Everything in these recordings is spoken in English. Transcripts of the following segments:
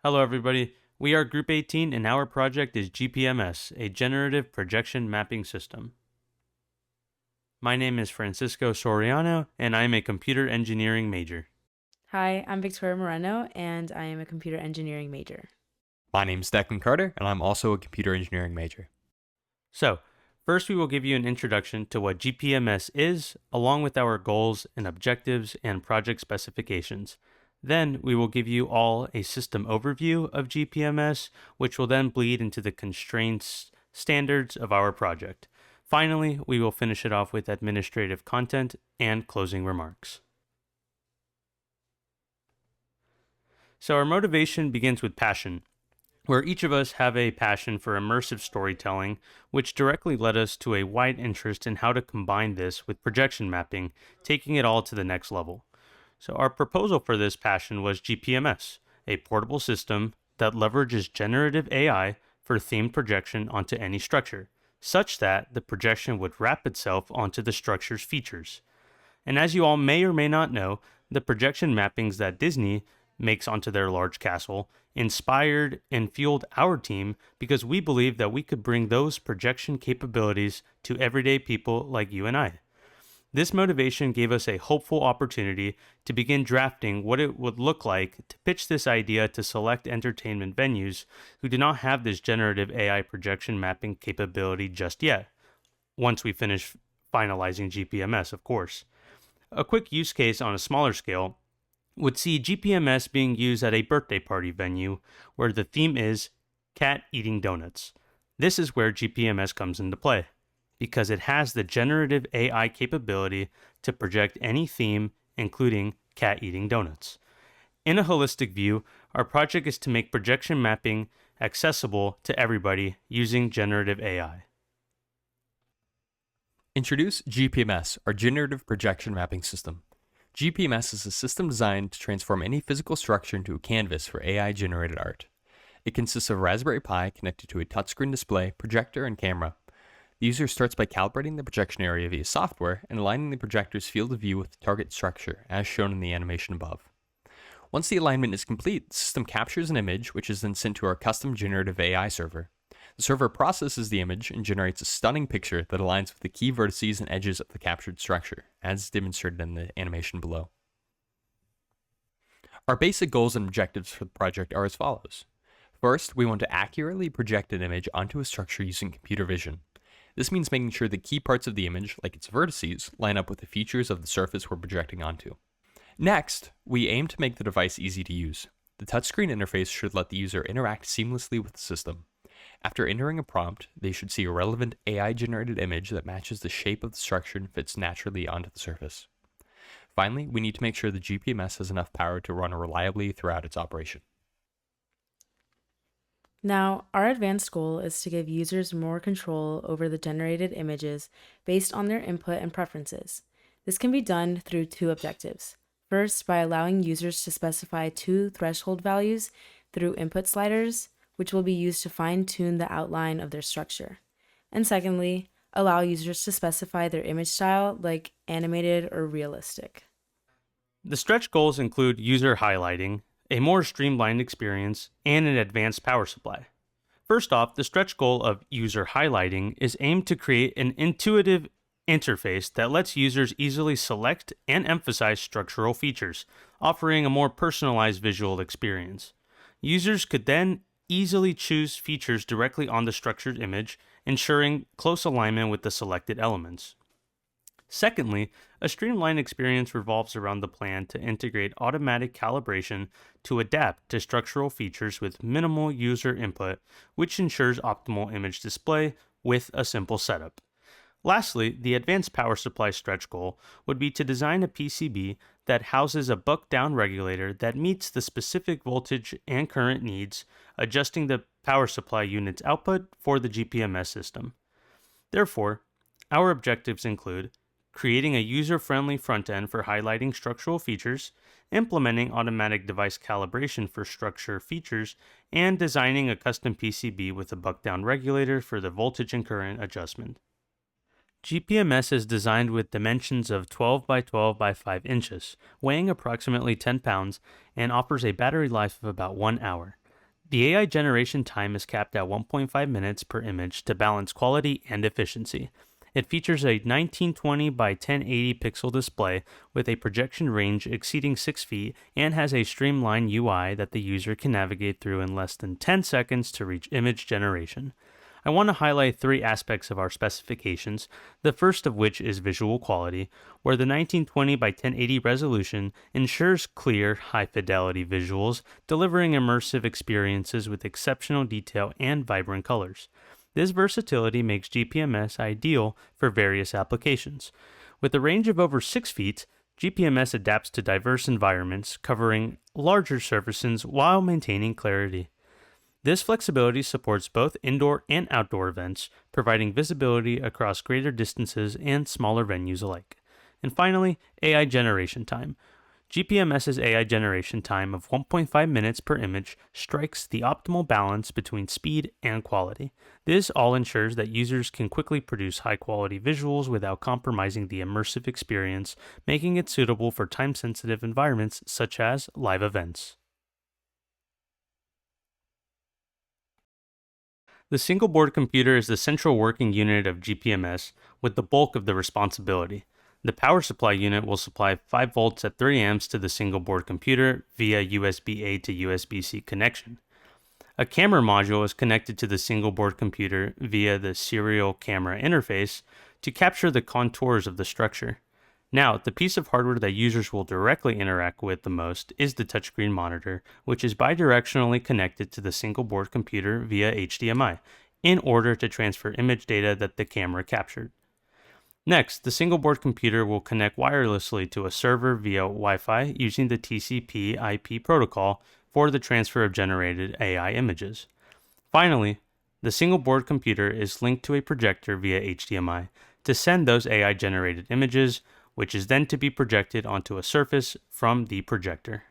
Hello everybody, we are Group 18 and our project is GPMS, a Generative Projection Mapping System. My name is Francisco Soriano and I am a computer engineering major. Hi, I'm Victoria Moreno, and I am a computer engineering major. My name's Declan Carter, and I'm also a computer engineering major. So, first we will give you an introduction to what GPMS is, along with our goals and objectives and project specifications. Then we will give you all a system overview of GPMS, which will then bleed into the constraints standards of our project. Finally, we will finish it off with administrative content and closing remarks. So our motivation begins with passion, where each of us have a passion for immersive storytelling, which directly led us to a wide interest in how to combine this with projection mapping, taking it all to the next level. So our proposal for this passion was GPMS, a portable system that leverages generative AI for themed projection onto any structure, such that the projection would wrap itself onto the structure's features. And as you all may or may not know, the projection mappings that Disney makes onto their large castle inspired and fueled our team because we believed that we could bring those projection capabilities to everyday people like you and I. This motivation gave us a hopeful opportunity to begin drafting what it would look like to pitch this idea to select entertainment venues who do not have this generative AI projection mapping capability just yet, once we finish finalizing GPMS, of course. A quick use case on a smaller scale would see GPMS being used at a birthday party venue where the theme is cat eating donuts. This is where GPMS comes into play, because it has the generative AI capability to project any theme, including cat eating donuts. In a holistic view, our project is to make projection mapping accessible to everybody using generative AI. Introduce GPMS, our Generative Projection Mapping System. GPMS is a system designed to transform any physical structure into a canvas for AI-generated art. It consists of a Raspberry Pi connected to a touchscreen display, projector, and camera. The user starts by calibrating the projection area via software and aligning the projector's field of view with the target structure, as shown in the animation above. Once the alignment is complete, the system captures an image, which is then sent to our custom generative AI server. The server processes the image and generates a stunning picture that aligns with the key vertices and edges of the captured structure, as demonstrated in the animation below. Our basic goals and objectives for the project are as follows. First, we want to accurately project an image onto a structure using computer vision. This means making sure the key parts of the image, like its vertices, line up with the features of the surface we're projecting onto. Next, we aim to make the device easy to use. The touchscreen interface should let the user interact seamlessly with the system. After entering a prompt, they should see a relevant AI-generated image that matches the shape of the structure and fits naturally onto the surface. Finally, we need to make sure the GPMS has enough power to run reliably throughout its operation. Now, our advanced goal is to give users more control over the generated images based on their input and preferences. This can be done through two objectives. First, by allowing users to specify two threshold values through input sliders, which will be used to fine-tune the outline of their structure. And secondly, allow users to specify their image style, like animated or realistic. The stretch goals include user highlighting, a more streamlined experience, and an advanced power supply. First off, the stretch goal of user highlighting is aimed to create an intuitive interface that lets users easily select and emphasize structural features, offering a more personalized visual experience. Users could then easily choose features directly on the structured image, ensuring close alignment with the selected elements. Secondly, a streamlined experience revolves around the plan to integrate automatic calibration to adapt to structural features with minimal user input, which ensures optimal image display with a simple setup. Lastly, the advanced power supply stretch goal would be to design a PCB that houses a buck-down regulator that meets the specific voltage and current needs, adjusting the power supply unit's output for the GPMS system. Therefore, our objectives include creating a user-friendly front-end for highlighting structural features, implementing automatic device calibration for structure features, and designing a custom PCB with a buck-down regulator for the voltage and current adjustment. GPMS is designed with dimensions of 12 by 12 by 5 inches, weighing approximately 10 pounds, and offers a battery life of about 1 hour. The AI generation time is capped at 1.5 minutes per image to balance quality and efficiency. It features a 1920 by 1080 pixel display with a projection range exceeding 6 feet and has a streamlined UI that the user can navigate through in less than 10 seconds to reach image generation. I want to highlight three aspects of our specifications, the first of which is visual quality, where the 1920 by 1080 resolution ensures clear, high-fidelity visuals, delivering immersive experiences with exceptional detail and vibrant colors. This versatility makes GPMS ideal for various applications. With a range of over 6 feet, GPMS adapts to diverse environments, covering larger surfaces while maintaining clarity. This flexibility supports both indoor and outdoor events, providing visibility across greater distances and smaller venues alike. And finally, AI generation time. GPMS's AI generation time of 1.5 minutes per image strikes the optimal balance between speed and quality. This all ensures that users can quickly produce high-quality visuals without compromising the immersive experience, making it suitable for time-sensitive environments such as live events. The single board computer is the central working unit of GPMS with the bulk of the responsibility. The power supply unit will supply 5 volts at 3 amps to the single board computer via USB-A to USB-C connection. A camera module is connected to the single board computer via the serial camera interface to capture the contours of the structure. Now, the piece of hardware that users will directly interact with the most is the touchscreen monitor, which is bidirectionally connected to the single board computer via HDMI in order to transfer image data that the camera captured. Next, the single board computer will connect wirelessly to a server via Wi-Fi using the TCP/IP protocol for the transfer of generated AI images. Finally, the single board computer is linked to a projector via HDMI to send those AI-generated images, which is then to be projected onto a surface from the projector.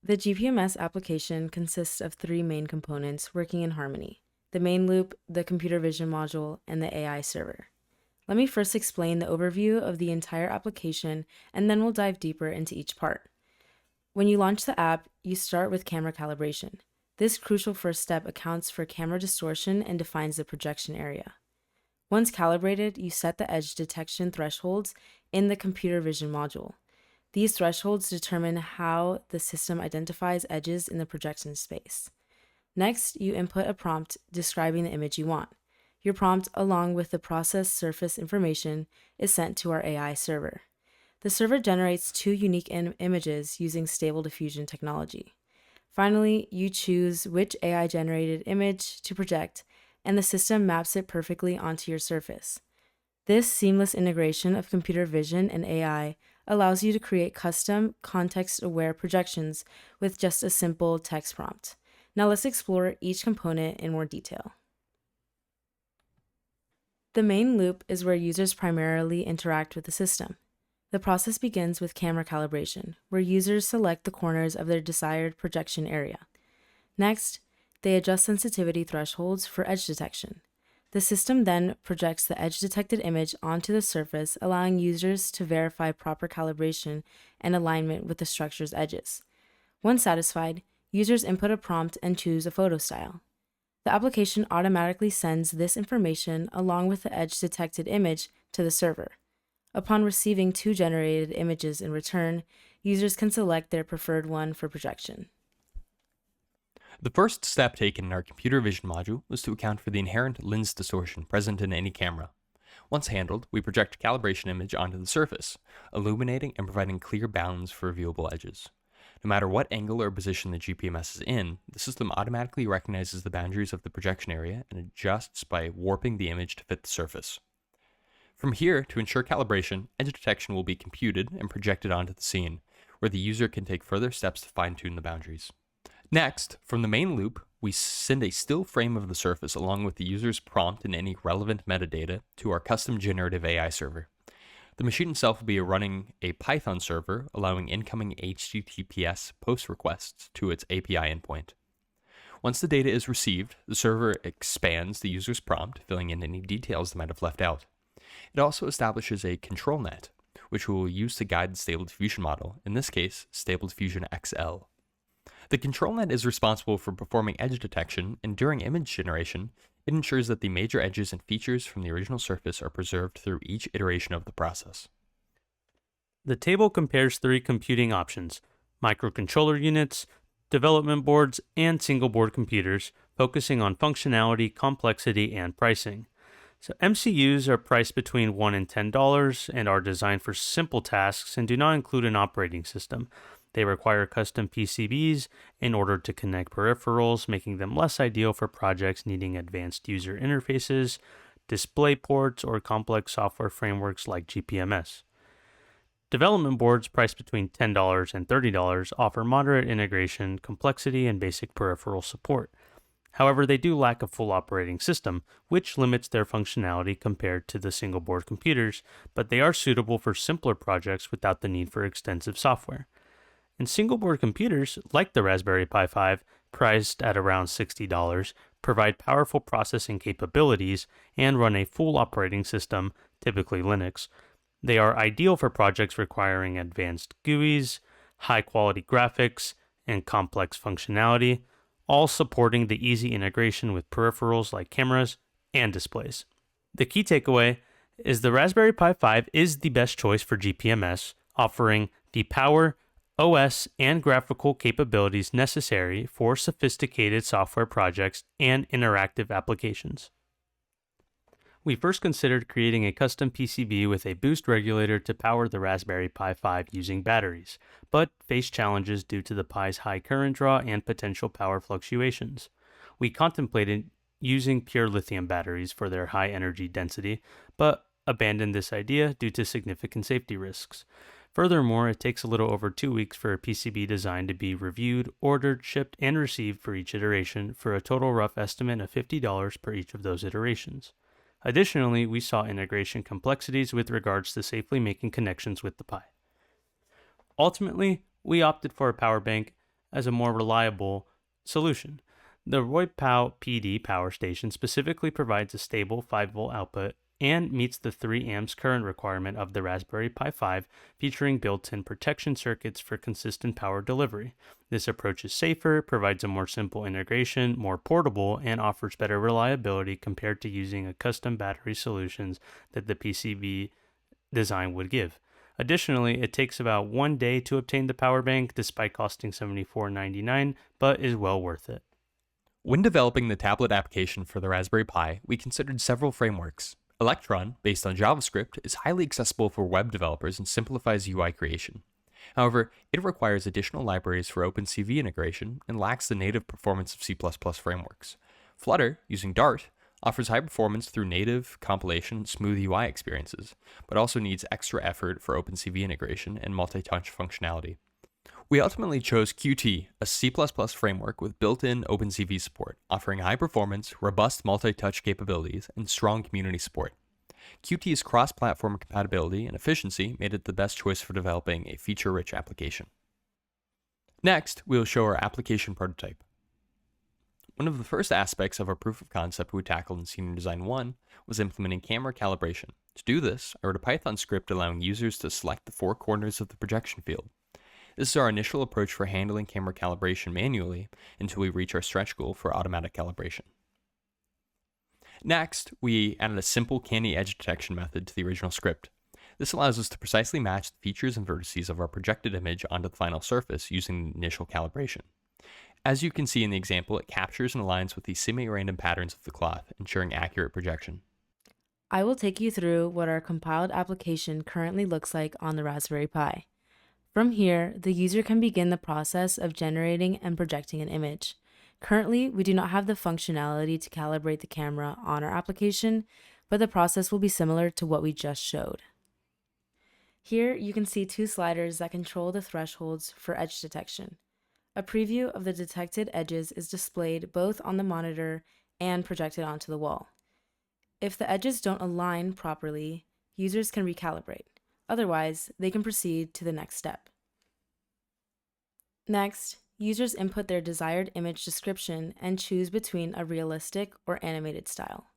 The GPMS application consists of three main components working in harmony: the main loop, the computer vision module, and the AI server. Let me first explain the overview of the entire application, and then we'll dive deeper into each part. When you launch the app, you start with camera calibration. This crucial first step accounts for camera distortion and defines the projection area. Once calibrated, you set the edge detection thresholds in the computer vision module. These thresholds determine how the system identifies edges in the projection space. Next, you input a prompt describing the image you want. Your prompt, along with the processed surface information, is sent to our AI server. The server generates 2 unique images using Stable Diffusion technology. Finally, you choose which AI-generated image to project, and the system maps it perfectly onto your surface. This seamless integration of computer vision and AI allows you to create custom, context-aware projections with just a simple text prompt. Now let's explore each component in more detail. The main loop is where users primarily interact with the system. The process begins with camera calibration, where users select the corners of their desired projection area. Next, they adjust sensitivity thresholds for edge detection. The system then projects the edge-detected image onto the surface, allowing users to verify proper calibration and alignment with the structure's edges. Once satisfied, users input a prompt and choose a photo style. The application automatically sends this information along with the edge-detected image to the server. Upon receiving 2 generated images in return, users can select their preferred one for projection. The first step taken in our computer vision module was to account for the inherent lens distortion present in any camera. Once handled, we project a calibration image onto the surface, illuminating and providing clear bounds for viewable edges. No matter what angle or position the GPMS is in, the system automatically recognizes the boundaries of the projection area and adjusts by warping the image to fit the surface. From here, to ensure calibration, edge detection will be computed and projected onto the scene, where the user can take further steps to fine-tune the boundaries. Next, from the main loop, we send a still frame of the surface along with the user's prompt and any relevant metadata to our custom generative AI server. The machine itself will be running a Python server, allowing incoming HTTPS post requests to its API endpoint. Once the data is received, the server expands the user's prompt, filling in any details they might have left out. It also establishes a control net, which we will use to guide the Stable Diffusion model, in this case, Stable Diffusion XL. The control net is responsible for performing edge detection, and during image generation, it ensures that the major edges and features from the original surface are preserved through each iteration of the process. The table compares three computing options: microcontroller units, development boards, and single board computers, focusing on functionality, complexity, and pricing. So MCUs are priced between $1 and $10 and are designed for simple tasks and do not include an operating system. They require custom PCBs in order to connect peripherals, making them less ideal for projects needing advanced user interfaces, display ports, or complex software frameworks like GPMS. Development boards priced between $10 and $30 offer moderate integration, complexity, and basic peripheral support. However, they do lack a full operating system, which limits their functionality compared to the single board computers, but they are suitable for simpler projects without the need for extensive software. And single board computers, like the Raspberry Pi 5, priced at around $60, provide powerful processing capabilities and run a full operating system, typically Linux. They are ideal for projects requiring advanced GUIs, high quality graphics, and complex functionality, all supporting the easy integration with peripherals like cameras and displays. The key takeaway is the Raspberry Pi 5 is the best choice for GPMS, offering the power, OS, and graphical capabilities necessary for sophisticated software projects and interactive applications. We first considered creating a custom PCB with a boost regulator to power the Raspberry Pi 5 using batteries, but faced challenges due to the Pi's high current draw and potential power fluctuations. We contemplated using pure lithium batteries for their high energy density, but abandoned this idea due to significant safety risks. Furthermore, it takes a little over 2 weeks for a PCB design to be reviewed, ordered, shipped, and received for each iteration, for a total rough estimate of $50 per each of those iterations. Additionally, we saw integration complexities with regards to safely making connections with the Pi. Ultimately, we opted for a power bank as a more reliable solution. The Roypow PD power station specifically provides a stable 5-volt output and meets the 3 amps current requirement of the Raspberry Pi 5, featuring built-in protection circuits for consistent power delivery. This approach is safer, provides a more simple integration, more portable, and offers better reliability compared to using a custom battery solutions that the PCB design would give. Additionally, it takes about 1 day to obtain the power bank, despite costing $74.99, but is well worth it. When developing the tablet application for the Raspberry Pi, we considered several frameworks. Electron, based on JavaScript, is highly accessible for web developers and simplifies UI creation. However, it requires additional libraries for OpenCV integration and lacks the native performance of C++ frameworks. Flutter, using Dart, offers high performance through native, compilation, and smooth UI experiences, but also needs extra effort for OpenCV integration and multi-touch functionality. We ultimately chose Qt, a C++ framework with built-in OpenCV support, offering high performance, robust multi-touch capabilities, and strong community support. Qt's cross-platform compatibility and efficiency made it the best choice for developing a feature-rich application. Next, we will show our application prototype. One of the first aspects of our proof of concept we tackled in Senior Design 1 was implementing camera calibration. To do this, I wrote a Python script allowing users to select the 4 corners of the projection field. This is our initial approach for handling camera calibration manually until we reach our stretch goal for automatic calibration. Next, we added a simple candy edge detection method to the original script. This allows us to precisely match the features and vertices of our projected image onto the final surface using the initial calibration. As you can see in the example, it captures and aligns with the semi-random patterns of the cloth, ensuring accurate projection. I will take you through what our compiled application currently looks like on the Raspberry Pi. From here, the user can begin the process of generating and projecting an image. Currently, we do not have the functionality to calibrate the camera on our application, but the process will be similar to what we just showed. Here, you can see 2 sliders that control the thresholds for edge detection. A preview of the detected edges is displayed both on the monitor and projected onto the wall. If the edges don't align properly, users can recalibrate. Otherwise, they can proceed to the next step. Next, users input their desired image description and choose between a realistic or animated style.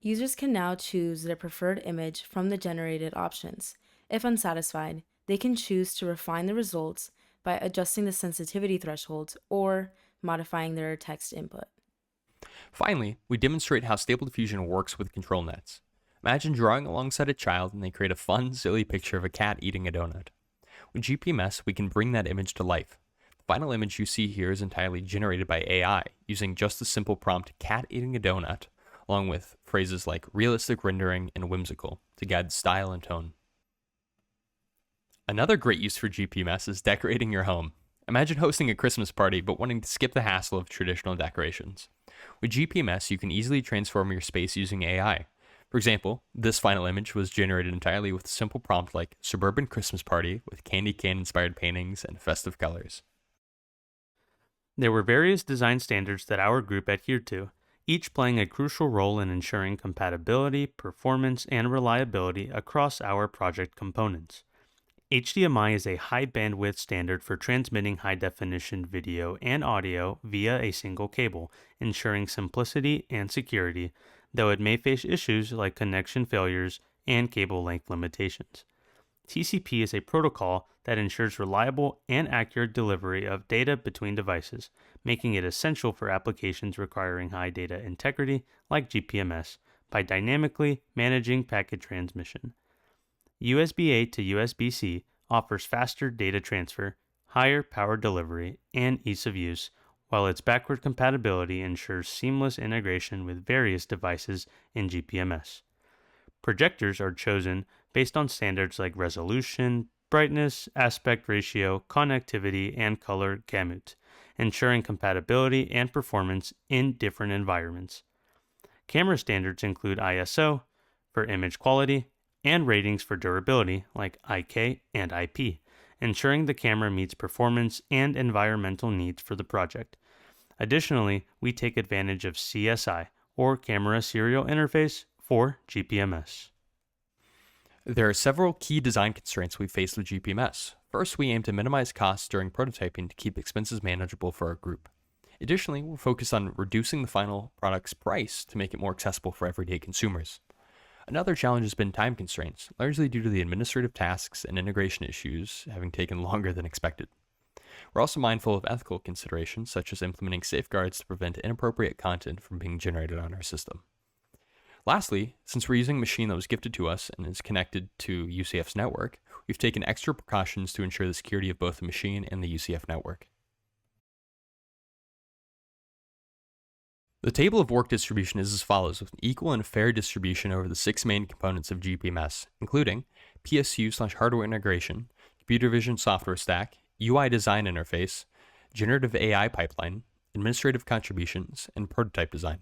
Users can now choose their preferred image from the generated options. If unsatisfied, they can choose to refine the results by adjusting the sensitivity thresholds or modifying their text input. Finally, we demonstrate how Stable Diffusion works with control nets. Imagine drawing alongside a child and they create a fun, silly picture of a cat eating a donut. With GPMS, we can bring that image to life. The final image you see here is entirely generated by AI, using just the simple prompt cat eating a donut, along with phrases like realistic rendering and whimsical to guide style and tone. Another great use for GPMS is decorating your home. Imagine hosting a Christmas party but wanting to skip the hassle of traditional decorations. With GPMS, you can easily transform your space using AI. For example, this final image was generated entirely with a simple prompt like suburban Christmas party with candy cane inspired paintings and festive colors. There were various design standards that our group adhered to, each playing a crucial role in ensuring compatibility, performance, and reliability across our project components. HDMI is a high bandwidth standard for transmitting high definition video and audio via a single cable, ensuring simplicity and security, though it may face issues like connection failures and cable length limitations. TCP is a protocol that ensures reliable and accurate delivery of data between devices, making it essential for applications requiring high data integrity like GPMS by dynamically managing packet transmission. USB-A to USB-C offers faster data transfer, higher power delivery, and ease of use, while its backward compatibility ensures seamless integration with various devices in GPMS. Projectors are chosen based on standards like resolution, brightness, aspect ratio, connectivity, and color gamut, ensuring compatibility and performance in different environments. Camera standards include ISO for image quality and ratings for durability like IK and IP, ensuring the camera meets performance and environmental needs for the project. Additionally, we take advantage of CSI, or Camera Serial Interface, for GPMS. There are several key design constraints we face with GPMS. First, we aim to minimize costs during prototyping to keep expenses manageable for our group. Additionally, we'll focus on reducing the final product's price to make it more accessible for everyday consumers. Another challenge has been time constraints, largely due to the administrative tasks and integration issues having taken longer than expected. We're also mindful of ethical considerations, such as implementing safeguards to prevent inappropriate content from being generated on our system. Lastly, since we're using a machine that was gifted to us and is connected to UCF's network, we've taken extra precautions to ensure the security of both the machine and the UCF network. The table of work distribution is as follows, with an equal and fair distribution over the 6 main components of GPMS, including PSU/hardware integration, computer vision software stack, UI design interface, generative AI pipeline, administrative contributions, and prototype design.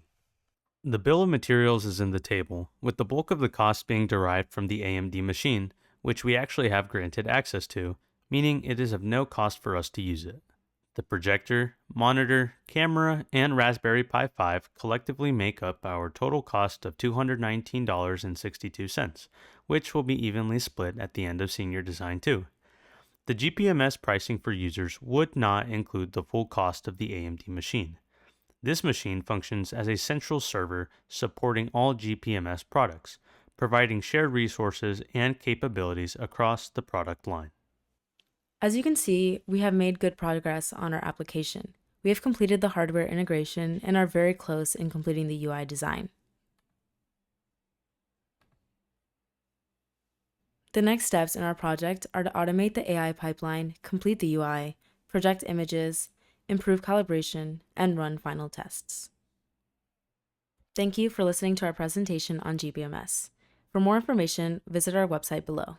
The bill of materials is in the table, with the bulk of the cost being derived from the AMD machine, which we actually have granted access to, meaning it is of no cost for us to use it. The projector, monitor, camera, and Raspberry Pi 5 collectively make up our total cost of $219.62, which will be evenly split at the end of Senior Design 2. The GPMS pricing for users would not include the full cost of the AMD machine. This machine functions as a central server supporting all GPMS products, providing shared resources and capabilities across the product line. As you can see, we have made good progress on our application. We have completed the hardware integration and are very close in completing the UI design. The next steps in our project are to automate the AI pipeline, complete the UI, project images, improve calibration, and run final tests. Thank you for listening to our presentation on GPMS. For more information, visit our website below.